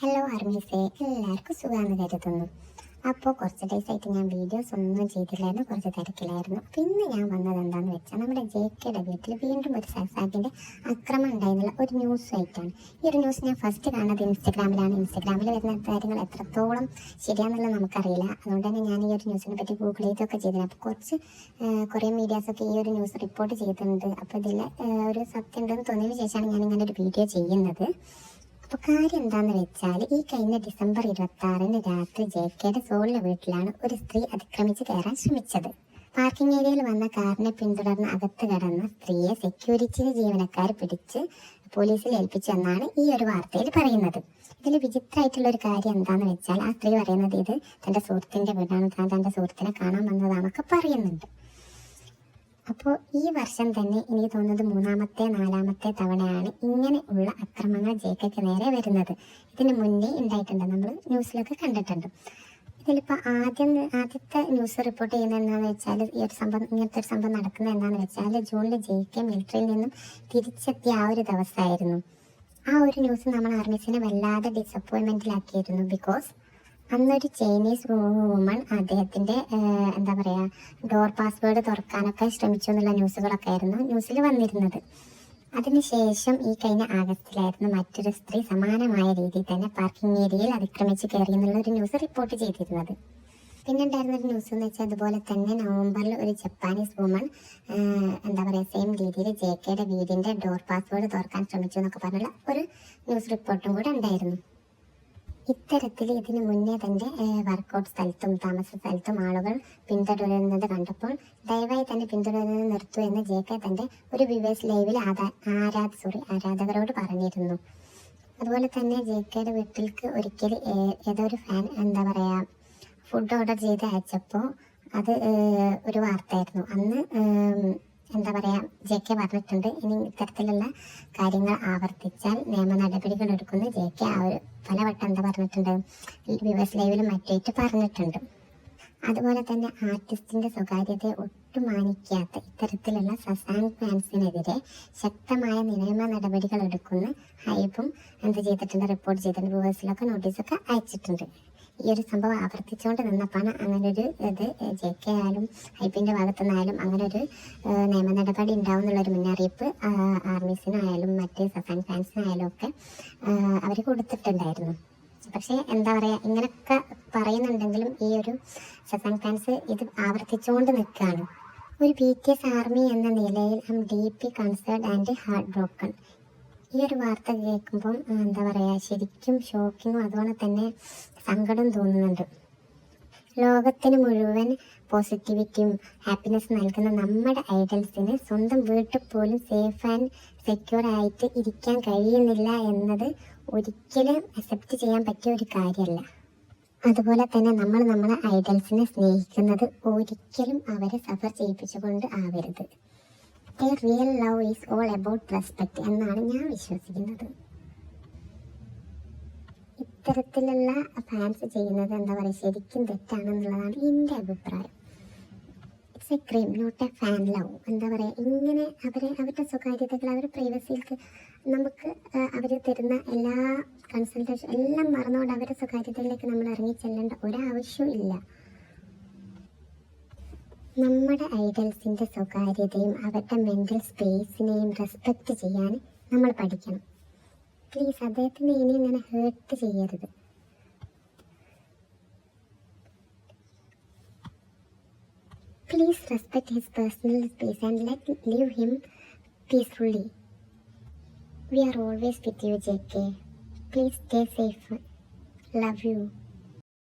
Hello ആർമീസേ, എല്ലാവർക്കും സുഖമാണെന്ന് കരുതുന്നു. അപ്പോൾ കുറച്ച് ഡേയ്സായിട്ട് ഞാൻ വീഡിയോസ് ഒന്നും ചെയ്തില്ലായിരുന്നു, കുറച്ച് തിരക്കിലായിരുന്നു. പിന്നെ ഞാൻ വന്നത് എന്താണെന്ന് വെച്ചാൽ നമ്മുടെ JKയുടെ വീട്ടിൽ വീണ്ടും ഒരു സസാക്കിൻ്റെ ആക്രമണം ഉണ്ടായിരുന്നുള്ള ഒരു ന്യൂസ് ആയിട്ടാണ്. ഈ ഒരു ന്യൂസ് ഞാൻ ഫസ്റ്റ് കാണുന്നത് ഇൻസ്റ്റഗ്രാമിലാണ്. ഇൻസ്റ്റഗ്രാമിൽ വരുന്ന കാര്യങ്ങൾ എത്രത്തോളം ശരിയാണെന്നുള്ളത് നമുക്കറിയില്ല. അതുകൊണ്ട് തന്നെ ഞാൻ ഈ ഒരു ന്യൂസിനെ പറ്റി ഗൂഗിൾ ചെയ്തൊക്കെ ചെയ്തിരുന്നു. അപ്പോൾ കുറേ മീഡിയാസൊക്കെ ഈ ഒരു ന്യൂസ് റിപ്പോർട്ട് ചെയ്തിട്ടുണ്ട്. അപ്പോൾ ഇതിൽ ഒരു സത്യം ഉണ്ടെന്ന് തോന്നിയതിന് ശേഷമാണ് ഞാനിങ്ങനെ ഒരു വീഡിയോ ചെയ്യുന്നത്. അപ്പോൾ കാര്യം എന്താണെന്ന് വെച്ചാൽ, ഈ കഴിഞ്ഞ ഡിസംബർ 26-ന് രാത്രി JKയുടെ സോളിലെ വീട്ടിലാണ് ഒരു സ്ത്രീ അതിക്രമിച്ച് കയറാൻ ശ്രമിച്ചത്. പാർക്കിംഗ് ഏരിയയിൽ വന്ന കാറിനെ പിന്തുടർന്ന് അകത്ത് കടന്ന സ്ത്രീയെ സെക്യൂരിറ്റി ജീവനക്കാർ പിടിച്ച് പോലീസിൽ ഏൽപ്പിച്ചു എന്നാണ് ഈ ഒരു വാർത്തയിൽ പറയുന്നത്. ഇതിൽ വിചിത്രമായിട്ടുള്ള ഒരു കാര്യം എന്താണെന്ന് വെച്ചാൽ, ആ സ്ത്രീ പറയുന്നത് ഇത് തൻ്റെ സുഹൃത്തിൻ്റെ വീടാണ്, താൻ തൻ്റെ സുഹൃത്തിനെ കാണാൻ വന്നതാണൊക്കെ പറയുന്നുണ്ട്. അപ്പോൾ ഈ വർഷം തന്നെ എനിക്ക് തോന്നുന്നത് 3-4 തവണയാണ് ഇങ്ങനെ ഉള്ള അക്രമങ്ങൾ JKക്ക് നേരെ വരുന്നത്. ഇതിന് മുന്നേ ഉണ്ടായിട്ടുണ്ട്, നമ്മൾ ന്യൂസിലൊക്കെ കണ്ടിട്ടുണ്ട്. ഇതിലിപ്പോൾ ആദ്യത്തെ ന്യൂസ് റിപ്പോർട്ട് ചെയ്യുന്നത് എന്താണെന്ന് വെച്ചാൽ, ഇങ്ങനത്തെ ഒരു സംഭവം നടക്കുന്നത് എന്താണെന്ന് വെച്ചാൽ, ജൂണിൽ JK മിലിറ്ററിയിൽ നിന്നും തിരിച്ചെത്തിയ ആ ഒരു ദിവസമായിരുന്നു. ആ ഒരു ന്യൂസ് നമ്മൾ ആർമീസിനെ വല്ലാതെ ഡിസപ്പോയിൻമെൻറ്റിലാക്കിയിരുന്നു. ബിക്കോസ് അന്നൊരു ചൈനീസ് വുമൺ അദ്ദേഹത്തിൻ്റെ ഡോർ പാസ്വേഡ് തുറക്കാനൊക്കെ ശ്രമിച്ചു എന്നുള്ള ന്യൂസുകളൊക്കെ ആയിരുന്നു ന്യൂസിൽ വന്നിരുന്നത്. അതിനുശേഷം ഈ കഴിഞ്ഞ ആഗസ്റ്റിലായിരുന്നു മറ്റൊരു സ്ത്രീ സമാനമായ രീതിയിൽ തന്നെ പാർക്കിംഗ് ഏരിയയിൽ അതിക്രമിച്ച് കയറി എന്നുള്ള ഒരു ന്യൂസ് റിപ്പോർട്ട് ചെയ്തിരുന്നത്. പിന്നെ ഉണ്ടായിരുന്നൊരു ന്യൂസ് എന്ന് വെച്ചാൽ, അതുപോലെ തന്നെ നവംബറിൽ ഒരു ജപ്പാനീസ് വുമൺ സെയിം രീതിയിൽ JKയുടെ വീടിൻ്റെ ഡോർ പാസ്വേഡ് തുറക്കാൻ ശ്രമിച്ചു എന്നൊക്കെ പറഞ്ഞുള്ള ഒരു ന്യൂസ് റിപ്പോർട്ടും കൂടെ ഉണ്ടായിരുന്നു. ഇത്തരത്തിൽ ഇതിനു മുന്നേ തന്നെ വർക്കൗട്ട് സ്ഥലത്തും താമസ സ്ഥലത്തും ആളുകൾ പിന്തുടരുന്നത് കണ്ടപ്പോൾ ദയവായി തന്നെ പിന്തുടരുന്നത് നിർത്തൂ എന്ന് JK തൻ്റെ ഒരു വ്യൂവേഴ്സ് ലൈവിൽ ആരാധകരോട് പറഞ്ഞിരുന്നു. അതുപോലെ തന്നെ JKയുടെ വീട്ടിലേക്ക് ഒരിക്കൽ ഏതൊരു ഫാൻ ഫുഡ് ഓർഡർ ചെയ്ത് അയച്ചപ്പോൾ അത് ഒരു വാർത്തയായിരുന്നു. അന്ന് JK പറഞ്ഞിട്ടുണ്ട്, ഇനി ഇത്തരത്തിലുള്ള കാര്യങ്ങൾ ആവർത്തിച്ചാൽ നിയമ നടപടികൾ എടുക്കുന്ന JK പലവട്ടം പറഞ്ഞിട്ടുണ്ട്, വ്യൂവേഴ്സ് ലൈവിലും മറ്റേറ്റ് പറഞ്ഞിട്ടുണ്ട്. അതുപോലെ തന്നെ ആർട്ടിസ്റ്റിന്റെ സ്വകാര്യതയെ ഒട്ടും മാനിക്കാത്ത ഇത്തരത്തിലുള്ള സസാങ് ഫാൻസിനെതിരെ ശക്തമായ നിയമ നടപടികൾ എടുക്കുന്ന ഹൈബും റിപ്പോർട്ട് ചെയ്തിട്ടുണ്ട്. വ്യൂവേഴ്സിലൊക്കെ നോട്ടീസൊക്കെ അയച്ചിട്ടുണ്ട്. ഈ ഒരു സംഭവം ആവർത്തിച്ചുകൊണ്ട് നിന്നപ്പോഴാണ് അങ്ങനൊരു JK ആയാലും ഹൈബിൻ്റെ ഭാഗത്തുനിന്നായാലും അങ്ങനൊരു നിയമ നടപടി ഉണ്ടാവും എന്നുള്ളൊരു മുന്നറിയിപ്പ് ആർമീസിനായാലും മറ്റ് സസാൻ ഫാൻസിനായാലും ഒക്കെ അവർ കൊടുത്തിട്ടുണ്ടായിരുന്നു. പക്ഷേ ഇങ്ങനെയൊക്കെ പറയുന്നുണ്ടെങ്കിലും ഈ ഒരു സസാൻ ഫാൻസ് ഇത് ആവർത്തിച്ചുകൊണ്ട് നിൽക്കുകയാണ്. ഒരു BTS ആർമി എന്ന നിലയിൽ I am deeply concerned and heart broken. ഈ ഒരു വാർത്ത കേൾക്കുമ്പം ശരിക്കും ഷോക്കിങ്ങും അതുപോലെ തന്നെ സങ്കടം തോന്നുന്നുണ്ട്. ലോകത്തിന് മുഴുവൻ പോസിറ്റിവിറ്റിയും ഹാപ്പിനെസ് നൽകുന്ന നമ്മുടെ ഐഡൽസിന് സ്വന്തം വീട്ടിൽ പോലും സേഫ് ആൻഡ് സെക്യൂർ ആയിട്ട് ഇരിക്കാൻ കഴിയുന്നില്ല എന്നത് ഒരിക്കലും അക്സെപ്റ്റ് ചെയ്യാൻ പറ്റിയ ഒരു കാര്യമല്ല. അതുപോലെ തന്നെ നമ്മൾ നമ്മുടെ ഐഡൽസിനെ സ്നേഹിക്കുന്നത് ഒരിക്കലും അവരെ സഫർ ചെയ്യിപ്പിച്ചുകൊണ്ട് ആവരുത്. A real love is all about respect എന്നാണ് ഞാൻ വിശ്വസിക്കുന്നത്. ഇത്തരത്തിലുള്ള ഫാൻസ് ചെയ്യുന്നത് ശരിക്കും തെറ്റാണെന്നുള്ളതാണ് എൻ്റെ അഭിപ്രായം. It's a crime, not a fan love. ഇങ്ങനെ അവരുടെ സ്വകാര്യതകൾ, അവരുടെ പ്രൈവസിയിലേക്ക് നമുക്ക് അവർ തരുന്ന എല്ലാ കൺസൾട്ടേഷൻ എല്ലാം മറന്നുകൊണ്ട് അവരുടെ സ്വകാര്യതയിലേക്ക് നമ്മൾ ഇറങ്ങി ചെല്ലേണ്ട ഒരാവശ്യവും ഇല്ല. നമ്മുടെ ഐഡൽസിൻ്റെ സ്വകാര്യതയും അവരുടെ മെൻ്റൽ സ്പേസിനെയും റെസ്പെക്റ്റ് ചെയ്യാൻ നമ്മൾ പഠിക്കണം. പ്ലീസ് അദ്ദേഹത്തിനെ ഇനി ഇങ്ങനെ ഹേർട്ട് ചെയ്യരുത്. Please respect his personal space and leave him peacefully. We are always with you, JK. Please stay safe. Love you.